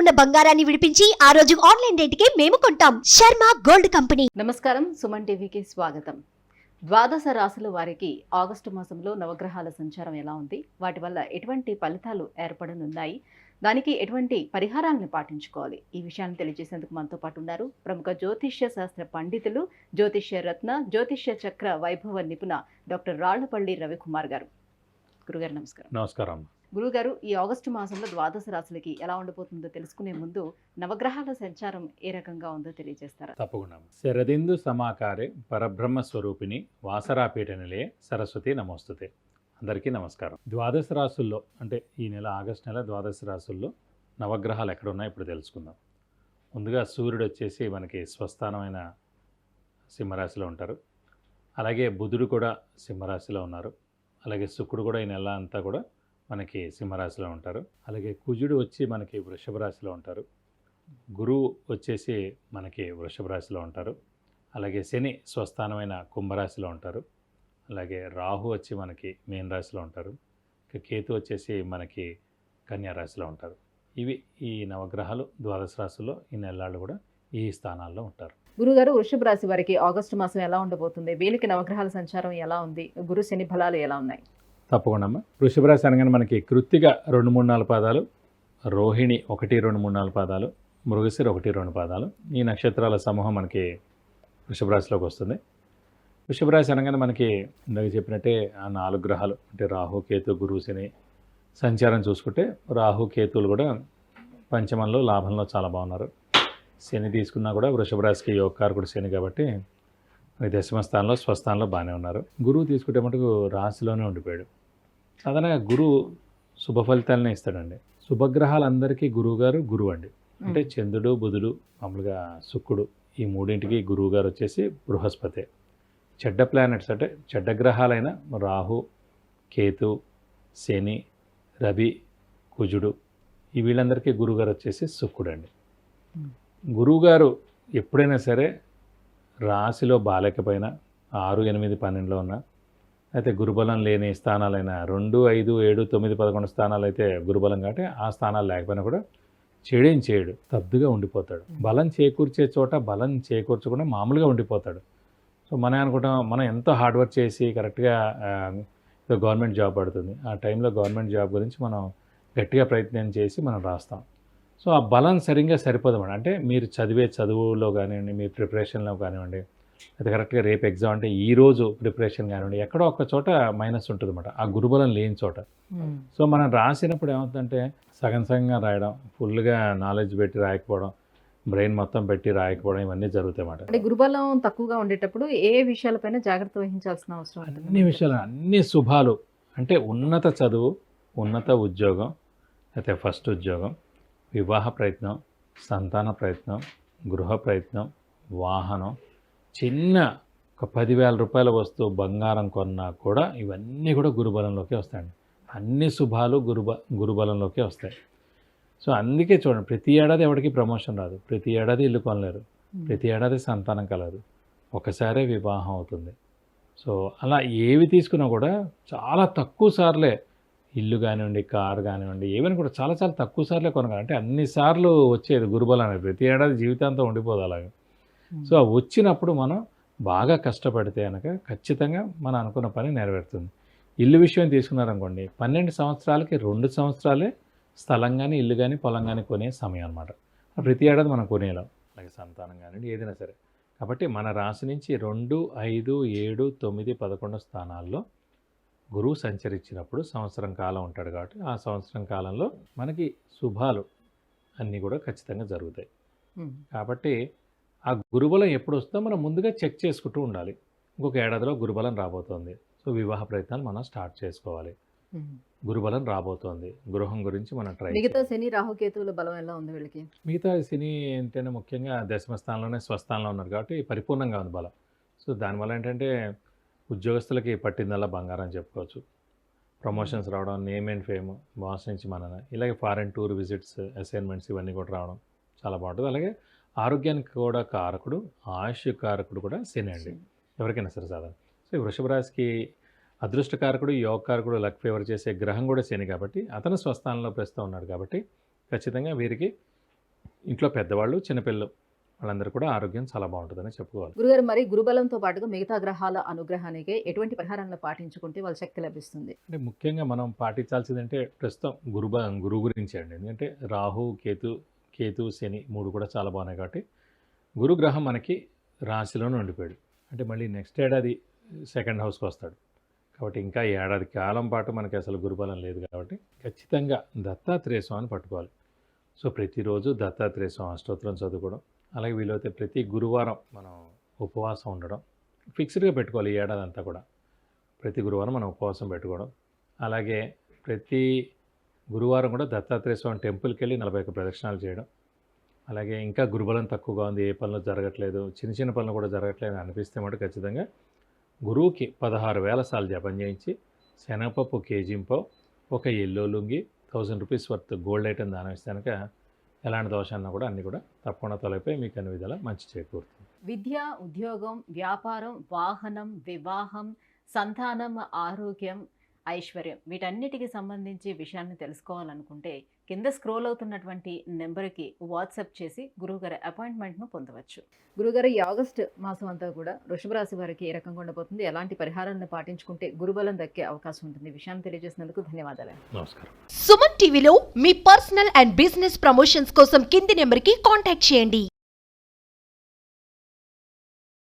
ఉన్న బంగారాన్ని విడిపించి ఆ రోజు ఆన్లైన్ రేటుకే మేము కొంటాం. Sharma gold company. నమస్కారం, సుమన్ టీవీకి స్వాగతం. ద్వాదశ రాశుల వారికి ఆగస్టు మాసంలో నవగ్రహాల సంచారం ఎలా ఉంది, వాటి వల్ల ఎటువంటి ఫలితాలు ఏర్పడనున్నాయి, దానికి ఎటువంటి పరిహారాలను పాటించుకోవాలి, ఈ విషయాన్ని తెలియజేసేందుకు మనతో పాటు ఉన్నారు ప్రముఖ జ్యోతిష్య శాస్త్ర పండితులు, జ్యోతిష్య రత్న, జ్యోతిష్య చక్ర వైభవ నిపుణ డాక్టర్ రాళ్లపల్లి రవికుమార్ గారు. గురుగారు నమస్కారం. నమస్కారం. గురుగారు, ఈ ఆగస్టు మాసంలో ద్వాదశ రాశులకి ఎలా ఉండబోతుందో తెలుసుకునే ముందు నవగ్రహాల సంచారం ఏ రకంగా ఉందో తెలియజేస్తారా? తప్పకుండా. శరదిందు సమాకారే పరబ్రహ్మ స్వరూపిణి వాసరాపీఠ నిలయే సరస్వతి నమోస్తుతే. అందరికీ నమస్కారం. ద్వాదశ రాశుల్లో అంటే ఈ నెల ఆగస్టు నెల ద్వాదశ రాశుల్లో నవగ్రహాలు ఎక్కడ ఉన్నాయో ఇప్పుడు తెలుసుకుందాం. ముందుగా సూర్యుడు వచ్చేసి మనకి స్వస్థానమైన సింహరాశిలో ఉంటారు. అలాగే బుధుడు కూడా సింహరాశిలో ఉన్నారు. అలాగే శుక్రుడు కూడా ఈ నెల అంతా కూడా మనకి సింహరాశిలో ఉంటారు. అలాగే కుజుడు వచ్చి మనకి వృషభ రాశిలో ఉంటారు. గురువు వచ్చేసి మనకి వృషభ రాశిలో ఉంటారు. అలాగే శని స్వస్థానమైన కుంభరాశిలో ఉంటారు. అలాగే రాహు వచ్చి మనకి మీన రాశిలో ఉంటారు. ఇక కేతు వచ్చేసి మనకి కన్యా రాశిలో ఉంటారు. ఇవి ఈ నవగ్రహాలు ద్వాదశ రాశుల్లో ఈ నెలలు కూడా ఈ స్థానాల్లో ఉంటారు. గురుగారు, వృషభ రాశి వారికి ఆగస్టు మాసం ఎలా ఉండబోతుంది? వీళ్ళకి నవగ్రహాల సంచారం ఎలా ఉంది? గురు శని ఫలాలు ఎలా ఉన్నాయి? తప్పకుండా అమ్మ. వృషభ రాశి అనగానే మనకి కృత్తిక 2, 3, 4 పాదాలు, రోహిణి 1, 2, 3, 4 పాదాలు, మృగశిర 1, 2 పాదాలు, ఈ నక్షత్రాల సమూహం మనకి వృషభ రాశిలోకి వస్తుంది. వృషభ రాశి అనగానే మనకి ఇందాక చెప్పినట్టే ఆ 4 గ్రహాలు అంటే రాహు, కేతు, గురు, శని సంచారం చూసుకుంటే రాహు, కేతువులు కూడా పంచమంలో లాభంలో చాలా బాగున్నారు. శని తీసుకున్నా కూడా వృషభ రాశికి యోగకారకుడు శని కాబట్టి దశమ స్థానంలో స్వస్థానంలో బాగానే ఉన్నారు. గురువు తీసుకుంటే మటుకు రాశిలోనే ఉండిపోయాడు. సాధారణంగా గురువు శుభ ఫలితాలనే ఇస్తాడండి. శుభగ్రహాలందరికీ గురువు గారు గురువు అండి. అంటే చంద్రుడు, బుధుడు, మామూలుగా శుక్రుడు, ఈ మూడింటికి గురువు గారు వచ్చేసి బృహస్పతి. చెడ్డ ప్లానెట్స్ అంటే చెడ్డ గ్రహాలైన రాహు, కేతు, శని, రవి, కుజుడు, ఈ వీళ్ళందరికీ గురువుగారు వచ్చేసి శుక్రుడు అండి. గురువుగారు ఎప్పుడైనా సరే రాశిలో బాలేకపోయినా 6, 8, 12లో ఉన్న అయితే గురుబలం లేని స్థానాలైన 2, 5, 7, 9, 11 స్థానాలు అయితే గురుబలం కాబట్టి ఆ స్థానాలు లేకపోయినా కూడా చెడేం చేయడు, స్తబ్దుగా ఉండిపోతాడు. బలం చేకూర్చే చోట బలం చేకూర్చకుండా మామూలుగా ఉండిపోతాడు. సో మనం అనుకుంటాం మనం ఎంతో హార్డ్ వర్క్ చేసి కరెక్ట్గా గవర్నమెంట్ జాబ్ పడుతుంది, ఆ టైంలో గవర్నమెంట్ జాబ్ గురించి మనం గట్టిగా ప్రయత్నం చేసి మనం రాస్తాం. సో ఆ బలం సరిగ్గా సరిపోదన్నమాట. అంటే మీరు చదివే చదువులో కానివ్వండి, మీ ప్రిపరేషన్లో కానివ్వండి, అది కరెక్ట్గా రేపు ఎగ్జామ్ అంటే ఈరోజు ప్రిపరేషన్ కానివ్వండి, ఎక్కడో ఒక చోట మైనస్ ఉంటుంది అన్నమాట, ఆ గురుబలం లేని చోట. సో మనం రాసినప్పుడు ఏమవుతుందంటే సగం సగంగా రాయడం, ఫుల్గా నాలెడ్జ్ పెట్టి రాయకపోవడం, బ్రెయిన్ మొత్తం పెట్టి రాయకపోవడం, ఇవన్నీ జరుగుతాయి అన్నమాట. అంటే గురుబలం తక్కువగా ఉండేటప్పుడు ఏ విషయాలపైన జాగ్రత్త వహించాల్సిన అవసరం? అన్ని విషయాలు, అన్ని శుభాలు అంటే ఉన్నత చదువు, ఉన్నత ఉద్యోగం, అయితే ఫస్ట్ ఉద్యోగం, వివాహ ప్రయత్నం, సంతాన ప్రయత్నం, గృహ ప్రయత్నం, వాహనం, చిన్న ఒక 10,000 రూపాయల వస్తువు బంగారం కొన్నా కూడా ఇవన్నీ కూడా గురుబలంలోకి వస్తాయండి. అన్ని శుభాలు గురుబలంలోకి వస్తాయి. సో అందుకే చూడండి, ప్రతి ఏడాది ఎవరికి ప్రమోషన్ రాదు, ప్రతి ఏడాది ఇల్లు కొనలేరు, ప్రతి ఏడాది సంతానం కలదు, ఒకసారే వివాహం అవుతుంది. సో అలా ఏవి తీసుకున్నా కూడా చాలా తక్కువ సార్లే ఇల్లు కానివ్వండి, కారు కానివ్వండి, ఏమైనా కూడా చాలా చాలా తక్కువ సార్లే కొనగలరు. అంటే అన్నిసార్లు వచ్చేది గురుబలం అనేది, ప్రతి ఏడాది జీవితాంతం ఉండిపోదు అలాగే. సో వచ్చినప్పుడు మనం బాగా కష్టపడితే కనుక ఖచ్చితంగా మనం అనుకున్న పని నెరవేరుతుంది. ఇల్లు విషయం తీసుకున్నారనుకోండి, 12 సంవత్సరాలకి 2 సంవత్సరాలే స్థలం కానీ, ఇల్లు కానీ, పొలం కానీ కొనే సమయం అనమాట. ప్రతి ఏడాది మనం కొనేలాం. అలాగే సంతానం కానివ్వండి, ఏదైనా సరే. కాబట్టి మన రాశి నుంచి 2, 5, 7, 9, 11 స్థానాల్లో గురువు సంచరించినప్పుడు సంవత్సరం కాలం ఉంటాడు కాబట్టి ఆ సంవత్సరం కాలంలో మనకి శుభాలు అన్నీ కూడా ఖచ్చితంగా జరుగుతాయి. కాబట్టి ఆ గురుబలం ఎప్పుడు వస్తుందో మనం ముందుగా చెక్ చేసుకుంటూ ఉండాలి. ఇంకొక ఏడాదిలో గురుబలం రాబోతోంది, సో వివాహ ప్రయత్నాలు మనం స్టార్ట్ చేసుకోవాలి. గురుబలం రాబోతోంది, గృహం గురించి మనం ట్రై. మిగతా శని, రాహుకేతువుల బలం ఎలా ఉంది వీళ్ళకి? మిగతా శని ఏంటంటే ముఖ్యంగా దశమ స్థానంలోనే స్వస్థానంలో ఉన్నారు కాబట్టి పరిపూర్ణంగా ఉంది బలం. సో దానివల్ల ఏంటంటే ఉద్యోగస్తులకి పట్టిందల్లా బంగారం చెప్పుకోవచ్చు. ప్రమోషన్స్ రావడం, నేమ్ అండ్ ఫేమ్, బాస్ నుంచి మన ఇలాగే ఫారెన్ టూర్ విజిట్స్, అసైన్మెంట్స్ ఇవన్నీ కూడా రావడం చాలా బాగుంటుంది. అలాగే ఆరోగ్యానికి కూడా కారకుడు, ఆయుష్ కారకుడు కూడా శని అండి, ఎవరికైనా సరే సాధారణ. సో ఈ వృషభ రాశికి అదృష్టకారకుడు, యోగకారకుడు, లక్ ఫేవర్ చేసే గ్రహం కూడా శని కాబట్టి అతను స్వస్థానంలో ప్రస్తుతం ఉన్నాడు కాబట్టి ఖచ్చితంగా వీరికి ఇంట్లో పెద్దవాళ్ళు చిన్నపిల్లలు వాళ్ళందరూ కూడా ఆరోగ్యం చాలా బాగుంటుందని చెప్పుకోవాలి. గురుగారు, మరి గురుబలంతో పాటుగా మిగతా గ్రహాల అనుగ్రహానికి ఎటువంటి పరిహారాలను పాటించుకుంటే వాళ్ళ శక్తి లభిస్తుంది? అంటే ముఖ్యంగా మనం పాటించాల్సిందంటే ప్రస్తుతం గురువు గురించి అండి. ఎందుకంటే రాహు కేతు శని 3 కూడా చాలా బాగున్నాయి కాబట్టి గురుగ్రహం మనకి రాశిలోనే ఉండిపోయాడు. అంటే మళ్ళీ నెక్స్ట్ ఏడాది సెకండ్ హౌస్కి వస్తాడు కాబట్టి ఇంకా ఏడాది కాలం పాటు మనకి అసలు గురుబలం లేదు కాబట్టి ఖచ్చితంగా దత్తాత్రేయ స్వామిని పట్టుకోవాలి. సో ప్రతిరోజు దత్తాత్రేయ స్వామి అష్టోత్తరం చదువుకోవడం, అలాగే వీలైతే ప్రతి గురువారం మనం ఉపవాసం ఉండడం ఫిక్స్డ్గా పెట్టుకోవాలి. ఈ ఏడాది అంతా కూడా ప్రతి గురువారం మనం ఉపవాసం పెట్టుకోవడం, అలాగే ప్రతి గురువారం కూడా దత్తాత్రేయ స్వామి టెంపుల్కి వెళ్ళి 41 ప్రదక్షిణాలు చేయడం, అలాగే ఇంకా గురుబలం తక్కువగా ఉంది, ఏ పనులు జరగట్లేదు, చిన్న పనులు కూడా జరగట్లేదు అనిపిస్తే మటు ఖచ్చితంగా గురువుకి 16,000 సార్లు జపం చేయించి శనగపప్పు కేజీంపో ఒక yellow lungi 1000 rupees worth gold item దానం ఇస్తే కనుక ఎలాంటి దోషాలన్నా కూడా అన్నీ కూడా తప్పకుండా తొలగిపోయి మీకు అన్ని విధాలా మంచి చేకూరుతుంది. విద్య, ఉద్యోగం, వ్యాపారం, వాహనం, వివాహం, సంతానం, ఆరోగ్యం, ఐశ్వర్యం వీటన్నిటికి సంబంధించి విషయాన్ని తెలుసుకోవాలనుకుంటే కింద స్క్రోల్ అవుతున్నటువంటి నెంబర్కి వాట్సాప్ చేసి గురువుగారి అపాయింట్మెంట్ను పొందవచ్చు. గురుగారు, ఈ ఆగస్టు మాసం అంతా కూడా వృషభ రాశి వారికి ఏ రకంగా ఉండబోతుంది, ఎలాంటి పరిహారాలను పాటించుకుంటే గురుబలం దక్కే అవకాశం ఉంటుంది, ఈ విషయాన్ని తెలియజేసినందుకు ధన్యవాదాలు. నమస్కారం. సుమన్ టీవీలో మీ పర్సనల్ అండ్ బిజినెస్ ప్రమోషన్స్ కోసం కింది నెంబర్కి కాంటాక్ట్ చేయండి.